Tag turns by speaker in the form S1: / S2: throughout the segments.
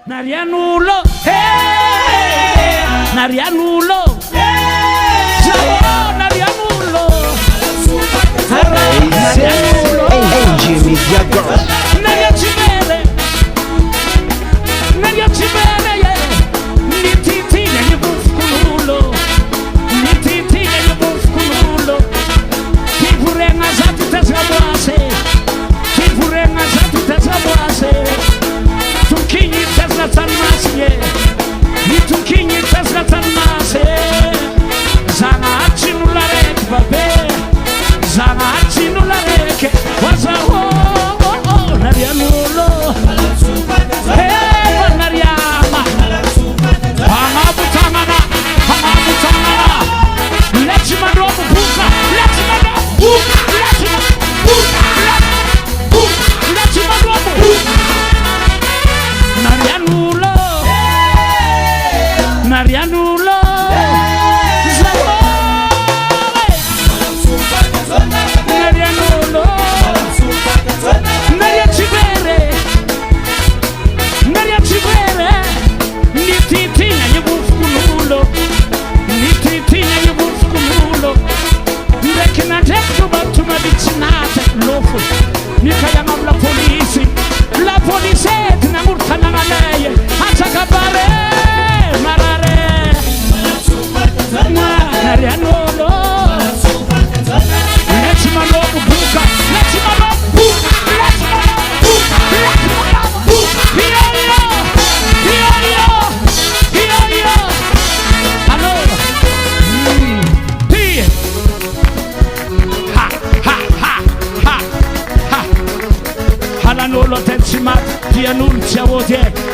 S1: Narianulo, Narianulo, Narianulo,
S2: Jimmy Jagger.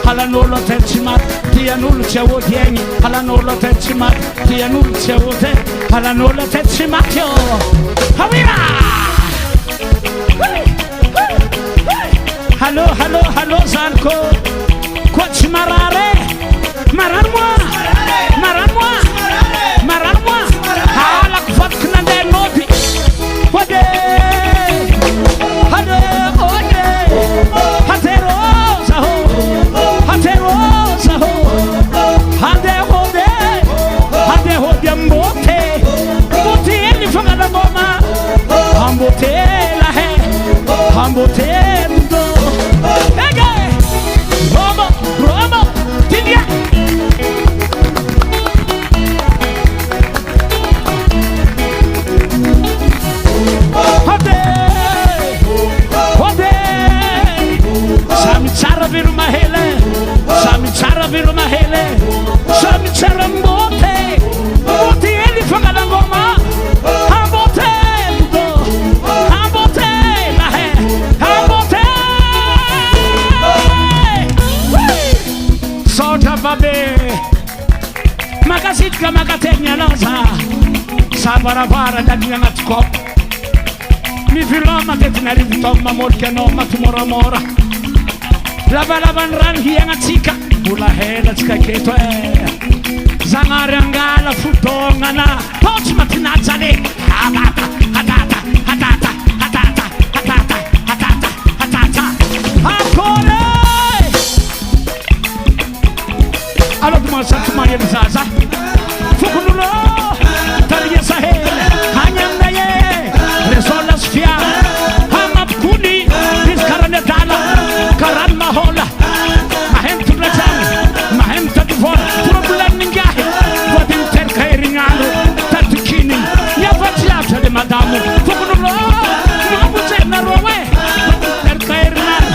S1: Halanolo tercimat, dianul cevo dieni, halanolo tercimat, dianul cevo de, halanolo tercimatio. Havira! Hello, hello, hello, Zanko. Quatsch marare, maranwa, maranwa, maranwa. Hala kufat knande nodi. Wade, hade, ode, hatero. Varavara da ngat kop mi filoma det na rivitom mamol kenoma tumora mora lava ran hianga tsika bula hela tsika keto zangarangala futonga na poch matina tsale hatata hatata hatata hatata hatata hatata hatata akole alo duma satu mariel zaza fukunulo talia sahel hanyanga ye resola sfia hamap kuni diskarane dala karan mahola mahem tunajan mahem tadvor problem ningahe wadin terkairingalo tatukini ya vatia de madamu fukunulo mabutena rowe terkairinalo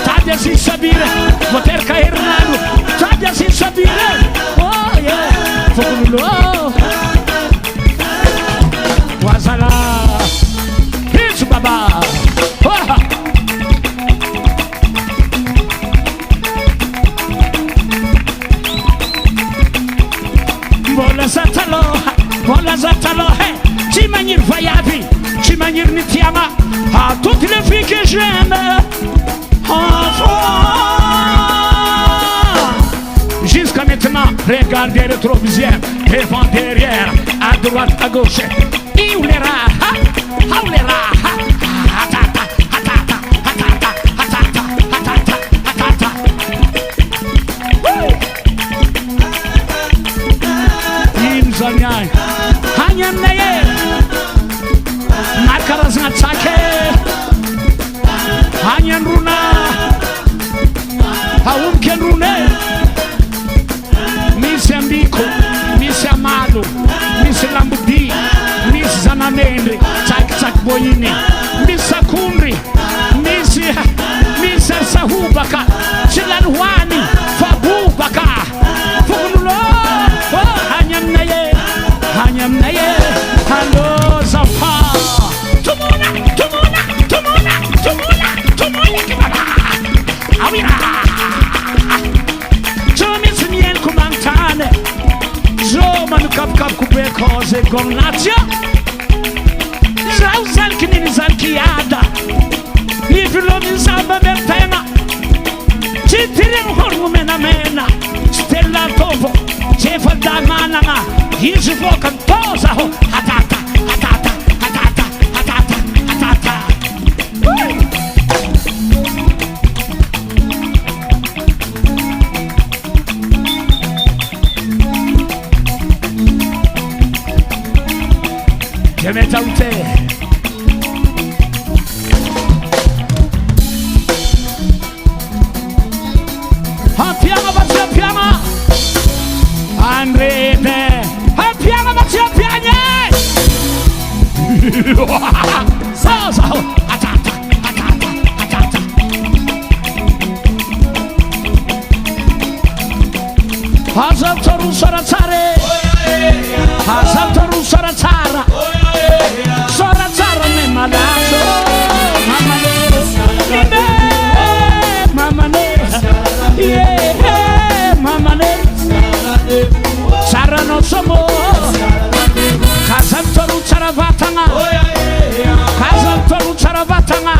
S1: tadia si sabire terkairinalo tadia si sabire oh yeah fukunulo wasala hitch baba bola zatalo he chimanyir vayavi chimanyir nitiama à toutes les filles que j'aime jusqu'à maintenant regardez le rétroviseur devant derrière à droite à gauche et où les rats où les rats Rune, misy Ambiko, misy Amalo, misy Lambodi, misy Zanamendry, tsakitsaky Boiny, misy Sakondry, misy Sahobaka, Silalohany, Fabobaka, Fokonulo, hany aminay Allo Zafa. Tumuna kibaba. Awira. Misy mieniko manontany zo manokapokapoko be koze gongnatia zaho zaniky niny zaniky iada ivelominy samba mertegna tsy tireny horogno menamena tsy telona tovo tsy efa da managna izy voka to zaho hatata Meta ute Hapianga batia pianga Andrete Hapianga batia pianya Sasa atata Hazam toru saratsare Hazam toru saratsara Saratsara ne malaso Mamane Yeah Mamane Sara no somo Kazam toru charavatanga Kazam toru charavatanga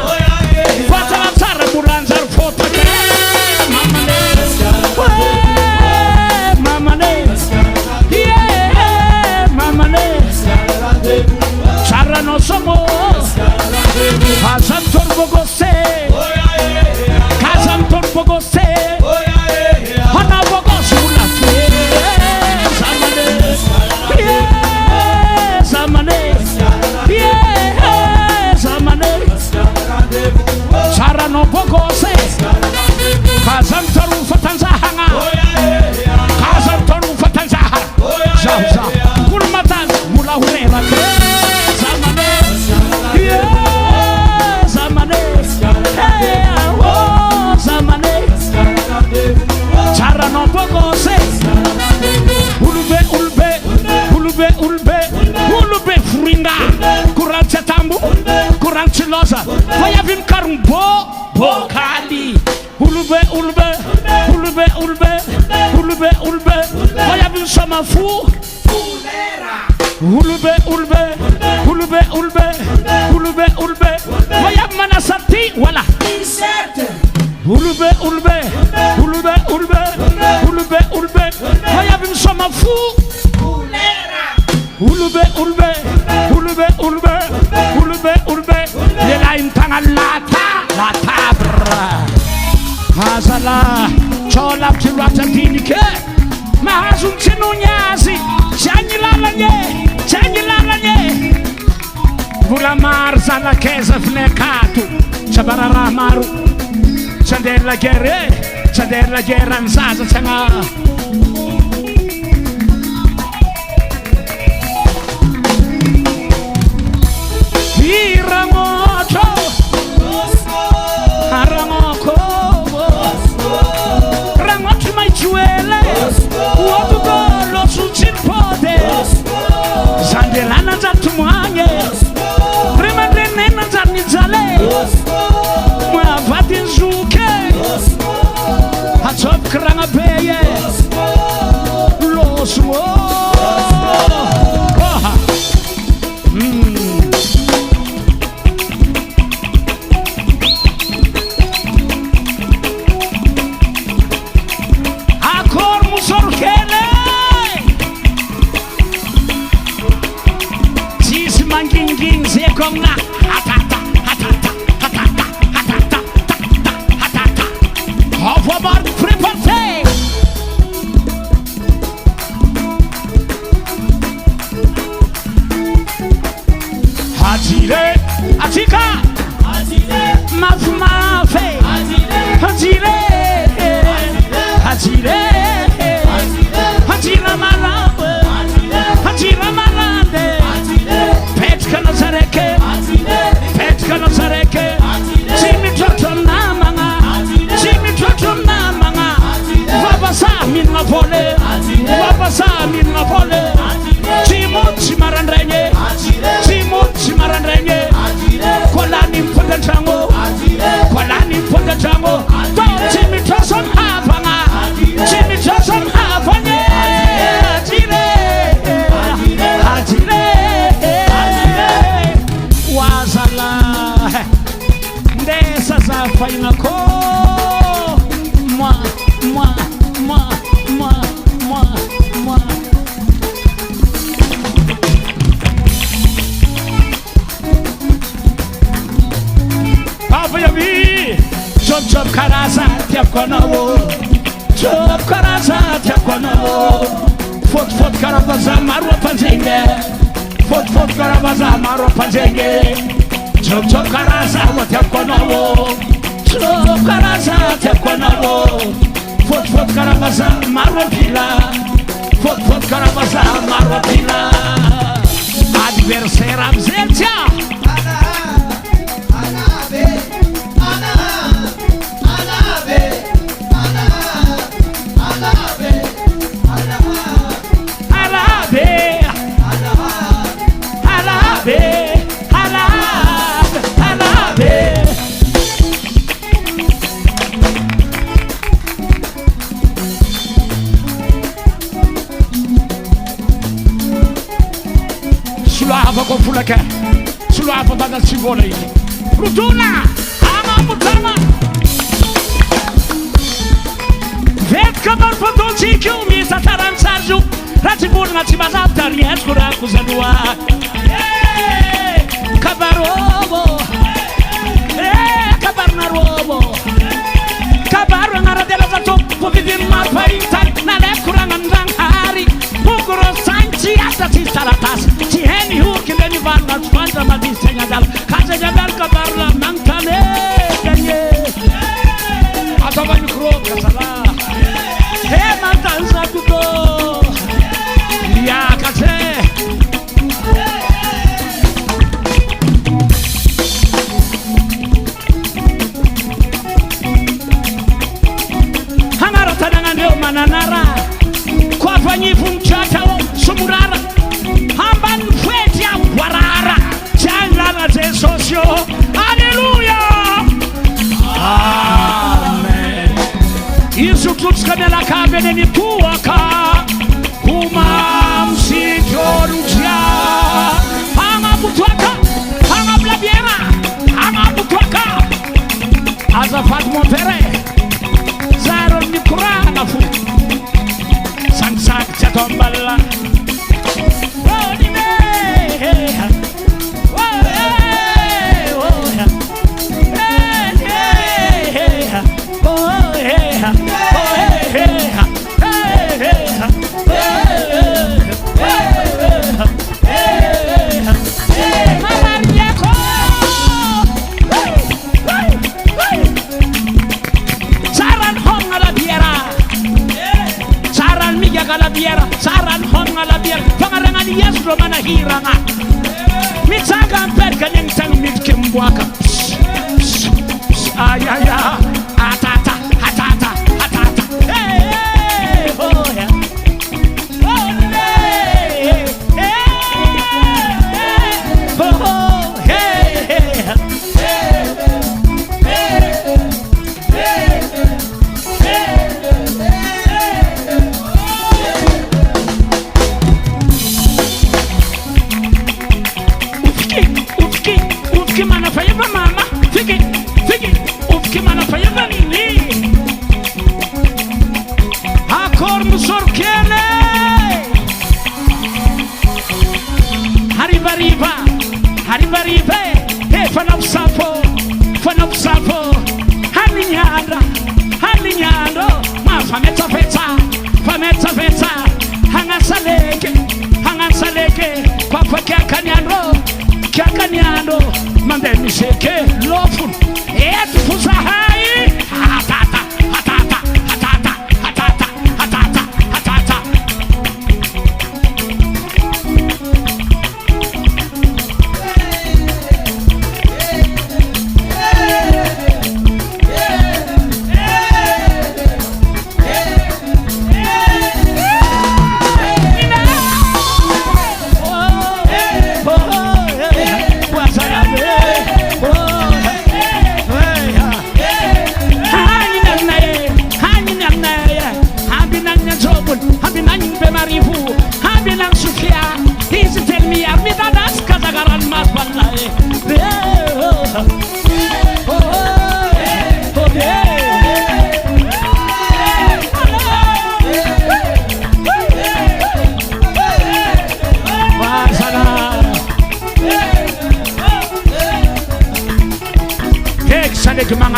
S1: Vatanga tsara bulanzar fota Mamane Yeah Mamane Sara no somo Kazam torbo goste Kazam torbo goste Hana bogos ulate Zamane Yeah Zamane Yeah Zamane Sara no bogose Kazam toru fatanzahanga Kazam toru fatanzaha Zah Kurmatan mula hurera Zamane Yeah Zamane Hey oh Zamane Sara no bogose Ulube furinga Kurang cetambu Kurang cilosa Vaya vim karumbo Bokali Ulube Vaya vim samafu Ulube Vaya manasati Wala Ulube Vaya vim samafu Ulube Yela intanga lata bra Hazala Chola ptilwata dinike Mahazun tinunyazi Chanyilalanye Vula marza la keza fnekatu Chabarara maru Chandela gere nzaza changa Rangotu mai chuele Uotu golo suchin pode Zandelana zatu mwanye Remandrene na zani zale Mwavati nzuke Hatop kranga beye Losuo Kongna hatata Hofwabar prepare Atire Atira Malawe Atira Malande Petka Nazareke Petka Nazareke Jimmy Trotton Namanga Jimmy Trotton Namanga Wabasa Minna Vole Wabasa Minna Vole Chimuchi Marandrenye Chimuchi Marandrenye Kolani Mponda Chango Kolani Mponda Chango Jimmy Trotton Apanga Jimmy Trotton Apanga Atire Atire Wazala Ndesa Zafa Inako Mwa Mwa Mwa Mwa Mwa Mwa Papa Yabi Chop Chop Karasa Tiakonawo Chop Karasa Tiakonawo Fot Fot Karabaza Marwa Panzenge Fot Fot Karabaza Marwa Panzenge Chop Chop Karasa Tiakonawo Chop Karasa Tiakonawo Fot Fot Karabaza Marwa Pila Fot Fot Karabaza Marwa Pila Adversaire Amzeltia Ko fulaka sulava bada sivole rutuna ama mutama vet kabar potoci kumi sataran sarju ratibur na tibazata riet kura kuzalua kabarobo kabar narobo kabar naradela zato povidim marpaita na le kurang ndang hari bukuro sanchi atati salatas tiheni hu kindeni vanga twanda madisenya dal kaje jabal kabarla mankane denye ataba mikro kasala he mantanza tudo ya kaje hamara tadanga ndio mananara kwa fanyifu mchata sumurara hamban fwetia warara changala tesosio hallelujah amen Yesu tutskamela kabene ni tuwaka kuma msitorujia hanga butwaka hanga blabiera hanga butwaka azafat montere zaro mikurana fu sansak chatombala Saran honga la bier pangarangan yes romana hiranga mitsaga perka yang sang mitkimbuaka ayaya atata atata atata hey oh yeah oh hey oh hey Ukimana fayaba mama fiki ukimana fayaba nini akor musorkele haribariba he fanapsapo halinyando ma fameta feta hangasaleke kwa kakanyando mandeni sheke lofun et fusahai hatata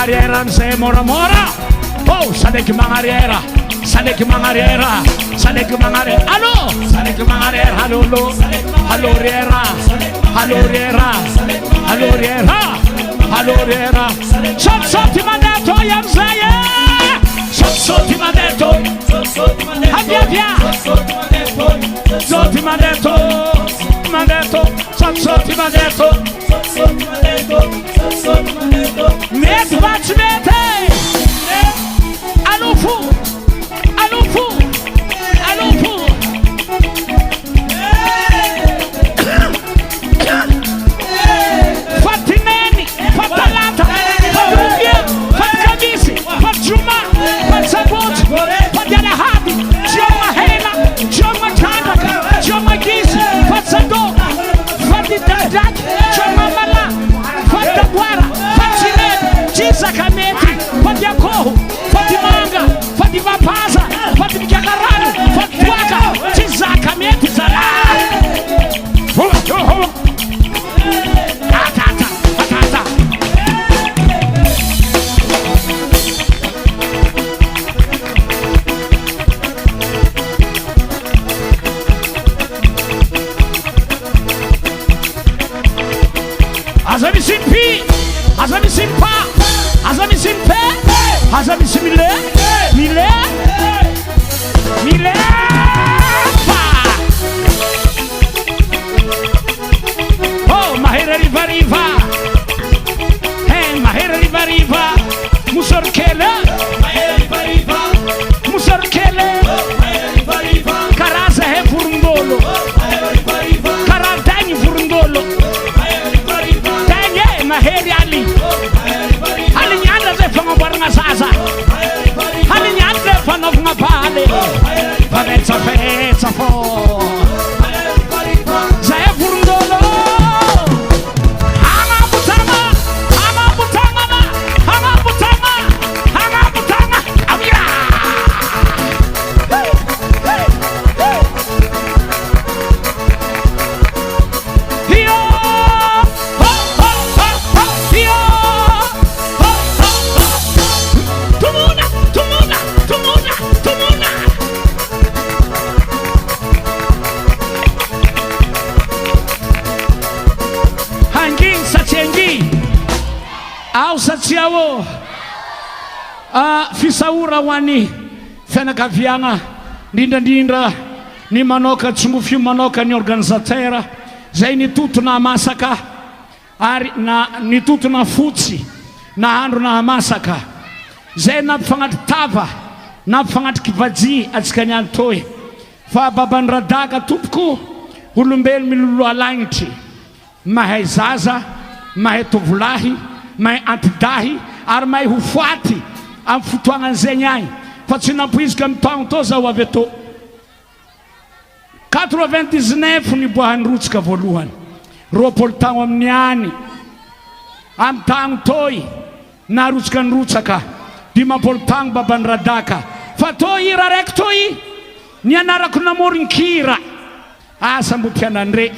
S1: mangariera nse mora mora. Oh, saleki mangariera. Saleki mangariera. Saleki mangariera. Allo, saleki mangariera. Allo, allo riera. Allo riera. Allo riera. Allo riera. Soti mandato yamzaye. Soti mandato. Via via. Soti mandato. Mandato. Soti mandato. Met batmete. Alufu. Alufu. Alufu. Fatineni. Fatalata. Fatruvia. Fatkabisi. Fatjuma. Fatsabot. Fatyalahadi. Joma Hena. Joma Kanaka. Joma Gizi. Fatsado. Fatitadak. Joma Mala. Fatagwara. Fatineni. Jiza Kameti. Fatyakohu. Fatimanga. Fatimapaza. Fatimkakarani. Fatwaka. Jiza Kameti. Zara. Atata. Atata. Azami simpi, azami simpa, azami simpe, azami simile, mile, mile, pa. Oh, mahera riva, hey, mahera riva, musorkele, musorkele, karaza he furundolo, karadani furundolo. Maheri Ali Ali nyanda ze fanga baranga sasa Ali nyanda fanga fanga pale Fetsa fo Zaya furundolo Hanga butanga Amira Au satsiawo fisaura wani fenakaviana ndindra ni manoka tsumbufi manoka ni organizatera zaini tutu na masaka ari na ni tutu na futsi na andro na masaka zaina fangat tava na fangat kivaji atsikanya toy fa babandra daga tupku ulumbel milulu alainti mahaizaza mahetovulahi mai antidahi ar mai hufuati am futuanga nzenyai fa tsinampuizika mtao toza wa veto 99 ni bohanrutsika voalohany roapolo tagno amin'ny any am tagno toy narutsika nrutsaka dimapolo tagno babandradaka fa toy ira raiky toy ni anarako namorinkira asa mbo tianandre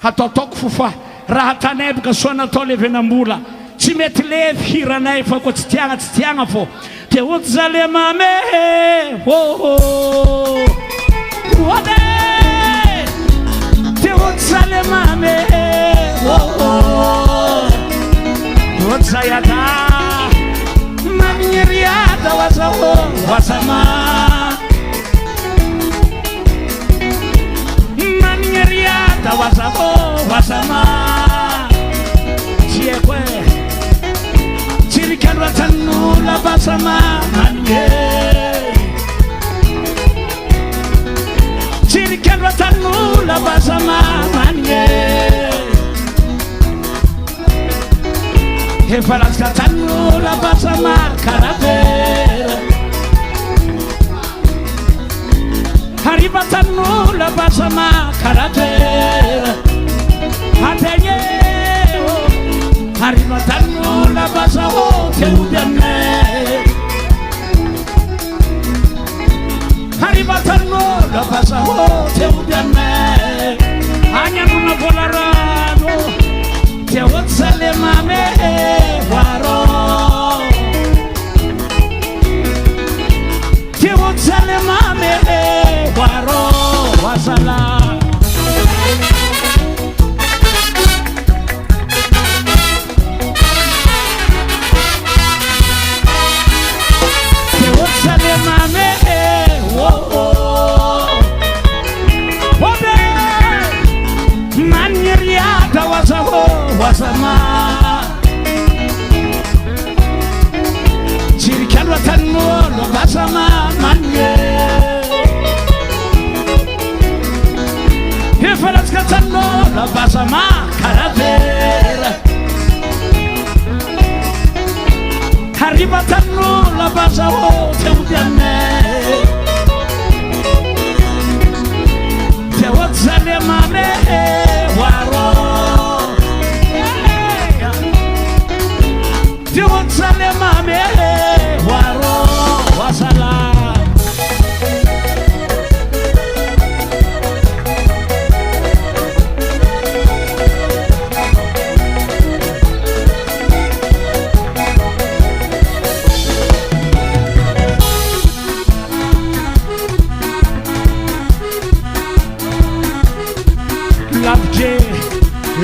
S1: hataotako fofa raha tanay boka soa natao levenambola tsy mety levy hiranay fa ko tsy tiagna fo te oty zalemame ode te oty zalemame oty zayata maninyriada wasama maninyriada wasama chiekwe chirikandwa tanula basama manye chirikandwa tanula basama manye hefarazka tanula basama karavera hariba tanula basama karavera hatenye hariba tanula basama teudane hariba tanula basama teudane anyanuna volarano te otsalemame waro Ibatanula bazawo teudiane Teudzale mame waro Teudzale mame waro wasala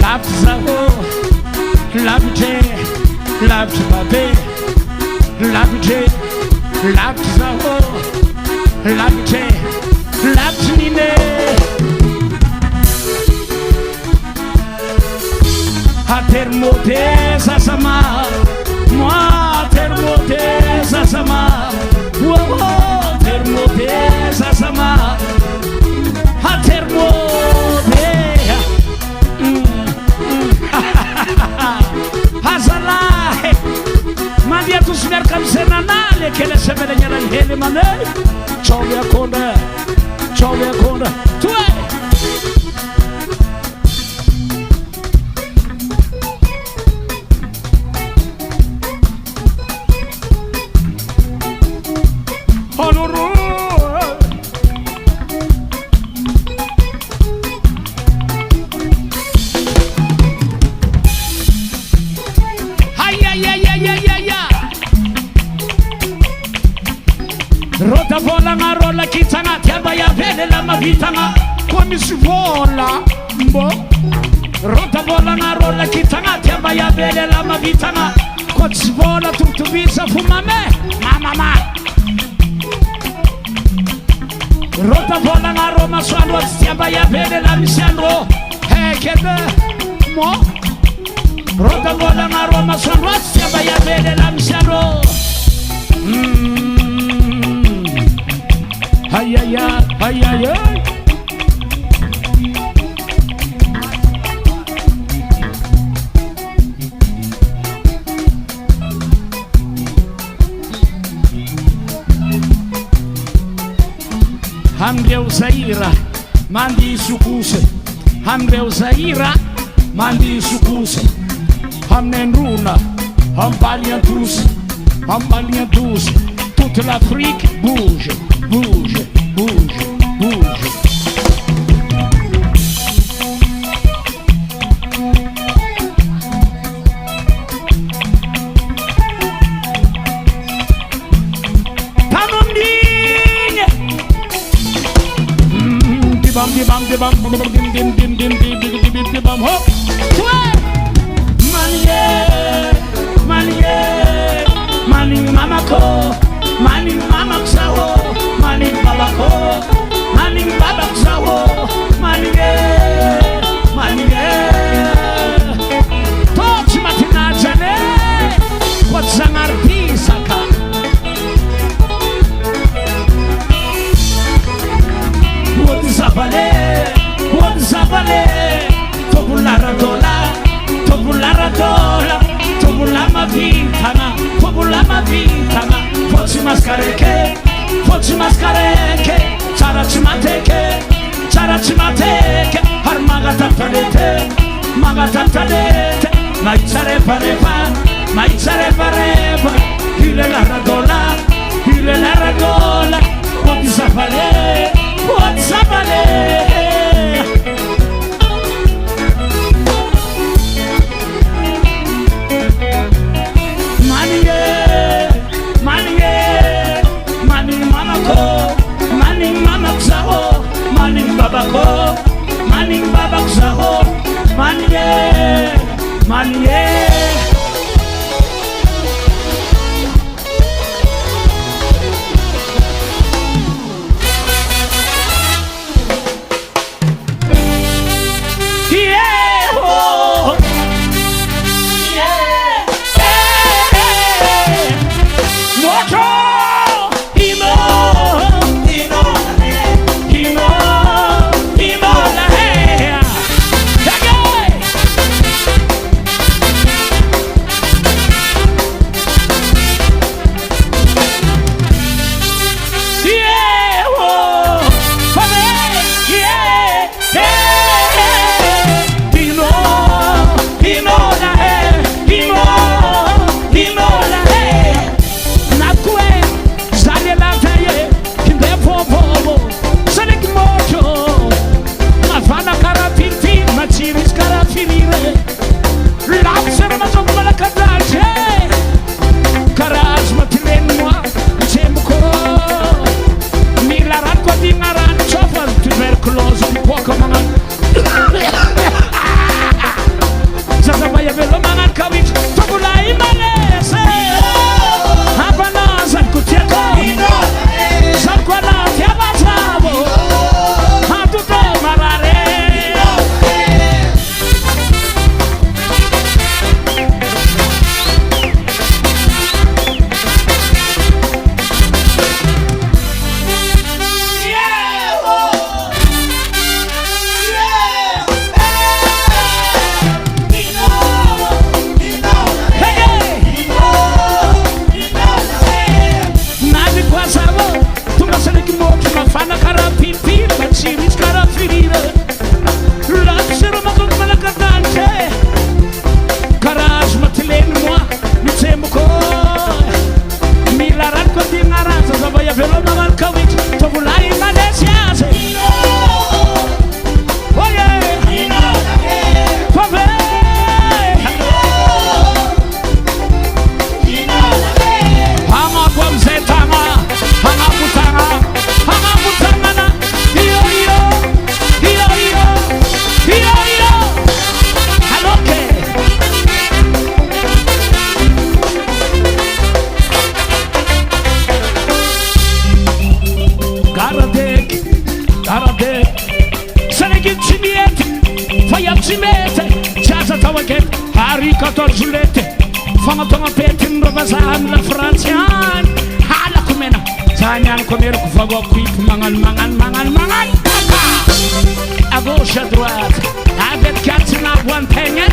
S1: Love Zaho, love J, love Babe, love J, love Zaho, love J, love Nine. Hatermoteza sama, moi termoteza sama, wow, termoteza sama, hatermoteza. Hazalahe Mandia tu smer kamsena nale Kele sebele nyala hele mane Chove akonda Tuwe Honoro Rota vola nga rola kitanga Tiaba ya vele la mavitanga Kwa misi vola mbo Rota vola nga rola kitanga Tiaba ya vele la mavitanga Kwa tsi vola tutubisa fumame Mama Rota vola nga roma swano Tiaba ya vele la misiano Hekede mo Rota vola nga roma swano Tiaba ya vele la misiano Ayaya, ayaya. Hamdeu Zaira, mandi sukuse. Hamdeu Zaira, mandi sukuse. Hamnenruna, hambaliantus, toute l'Afrique bouge. Bouge. Panondine. Bam dim hop. Maning mamako, maning mamak sawo. Maning babako, maning babak sawo, maning Toch matina jane, kot sangar pisaka. Wot zabale, tobulara dola, tobulama vitana, Foci maskareke, chara chimateke, har magatantalete, maichare pareva, hile la ragola, wot zabale. Maning babak saho, manie. mafana karaha pilipily matsiro izy karaha firira lasero makoky malakadanitse karaha azo matileny moa mitsemboko mila raniko atinaraza zava iavelo mamalaka oitry tovolahy malesy azy oye fave hagnapo amizay tagna hagnapo tagnana iyo aloke Garadek Sanegin tsy miety fa iaho tsy mety tsy aza atao akety ary 14 lety fagnatogna petiny ravazaha amina Frantsy any halako mena zany any ko meriko vagoako ipy magnano à gauche à droite avec quatre tsy navoantegna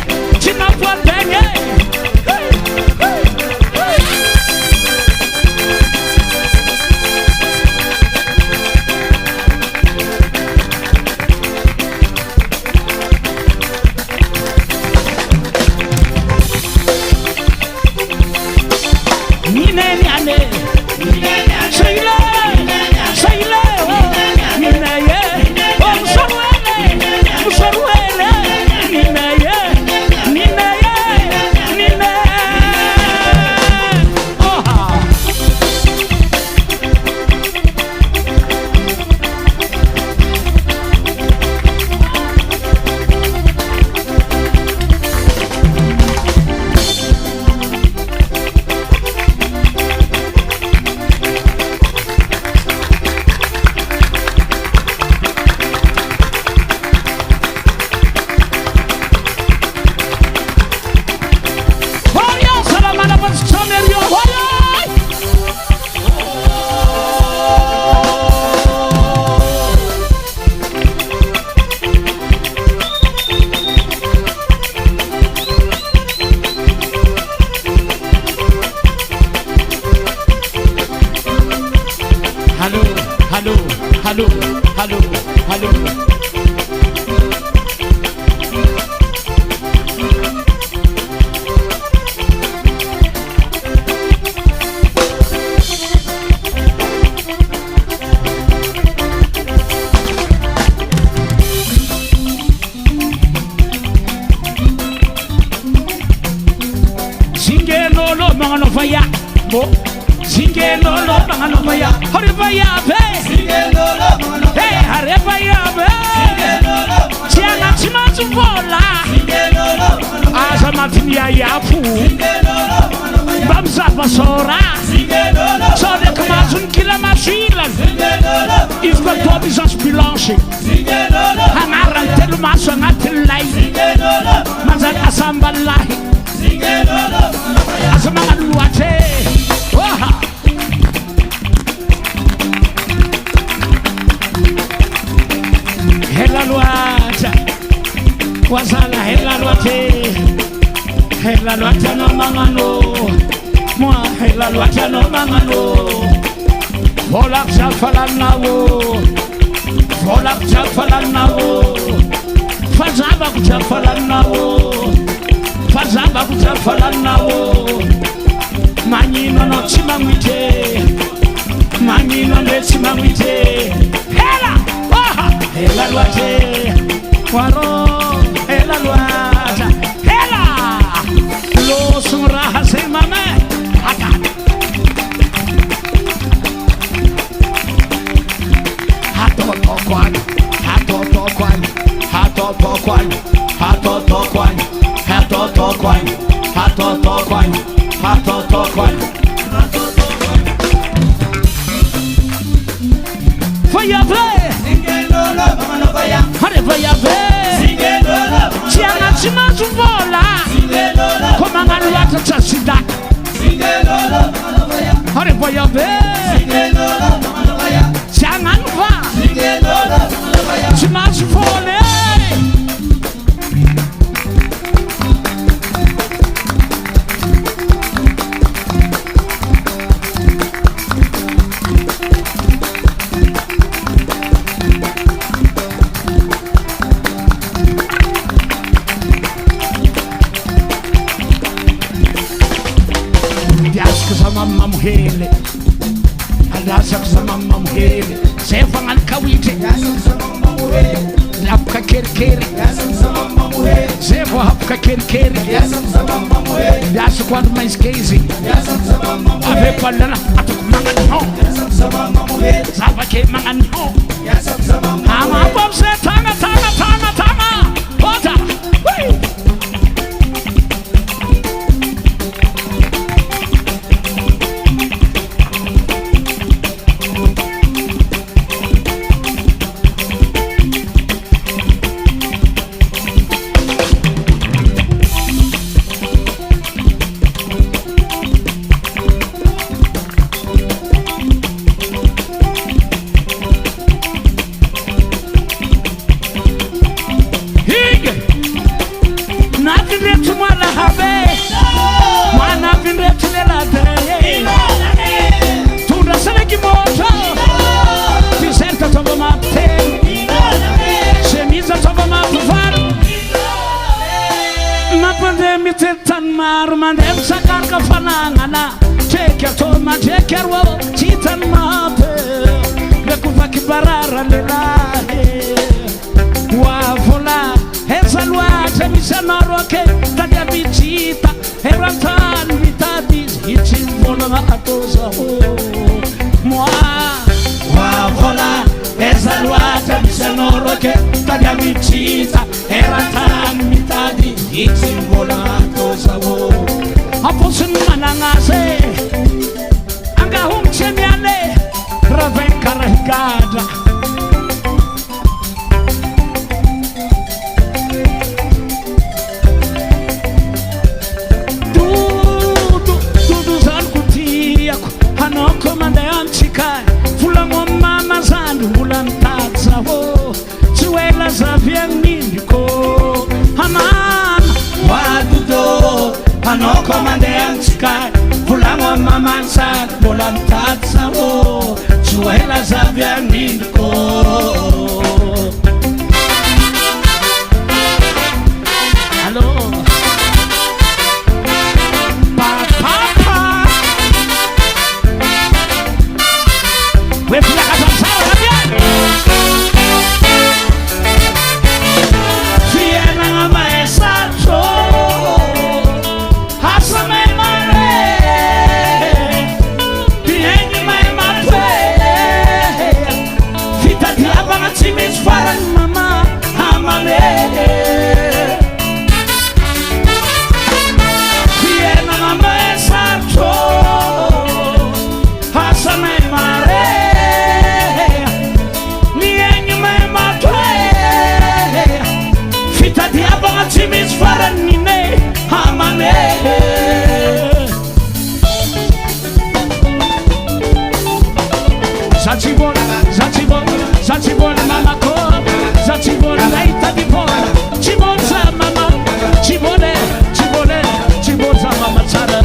S1: Hello. Zingenolo mangano vaya bo Zingenolo mangano vaya hori vaya ve Zingenolo mangano vaya hori vaya ve Zingenolo sianga chimazu vola Zingenolo asa matinia yapu Zingenolo bamza vasora Zingenolo sode kamazun kila mashila Zingenolo ifka tobi zas bilanche Zingenolo hangaran telu maso ngatel lai Zingenolo manzan asambalahi Asamangan luate Waha Hela luate Wasala hela luate Hela luate no mangano Mua hela luate no mangano Volak jafalan nawo Volak jafalan nawo Fazabak jafalan nawo Fazaba kutafala nawo Manyino no chimamwite Manyino no chimamwite Hela! Waha! Hela luate Waro! Hela luata Hela! Lo sumraha se mame Hata! Hato tokwan Hato tokwan Hato tokwan Hato tokwan Hato tokwan, hato tokwan, hato tokwan. Vaya ve, Zingenolo mangano vaya. Hare vaya ve, Zingenolo sianga chimazu vola. Zingenolo komangano wata chasida. Zingenolo mangano vaya. Hare vaya ve, Zingenolo mangano vaya. Sianga va, Zingenolo mangano vaya. Chimazu vola. mamuhele Alasa kusama mamuhele Sefa ngani kawite Hapuka keri keri Sefa hapuka keri keri Yasa kwa nduma iskezi Abe palana atukumanga niho Zaba ke manga niho Hama bomse tanga tanga tanga tanga Hota Mandem sakar ka fanangana Check your toma, check your woe Chitan mape Lekufa kibarara lelahe Wavola Hesalwa Temisa naroke Tadia bichita Herantan vitadis Hichim vola na atosa Mwa Wavola Hesalwa Temisa naroke Tadia bichita Herantan vitadis Hichim vola na atosa Aposun manangase Anga humchemiane Raven karahigada Dudu zan kutiyako Hanoko manda yanchikai Fulango mama zandu mulantatsa ho Chiwela za vianindiko Haman Wadudo Hanoko mande yanchikai Fulango mama zandu mulantatsa ho Chiwela za vianindiko Hello Zachibon mama ko Zachibon laita dipo Chibonza mama Chibone Chibone Chibonza mama tsara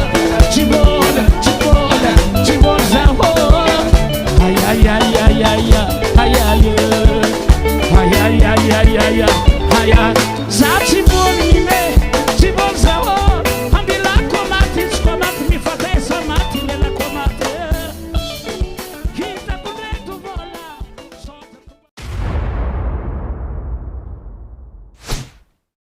S1: Chibone Chibone Chibonza ho Ay ay ay ay ay ay ay ay ay ay ay ay ay ay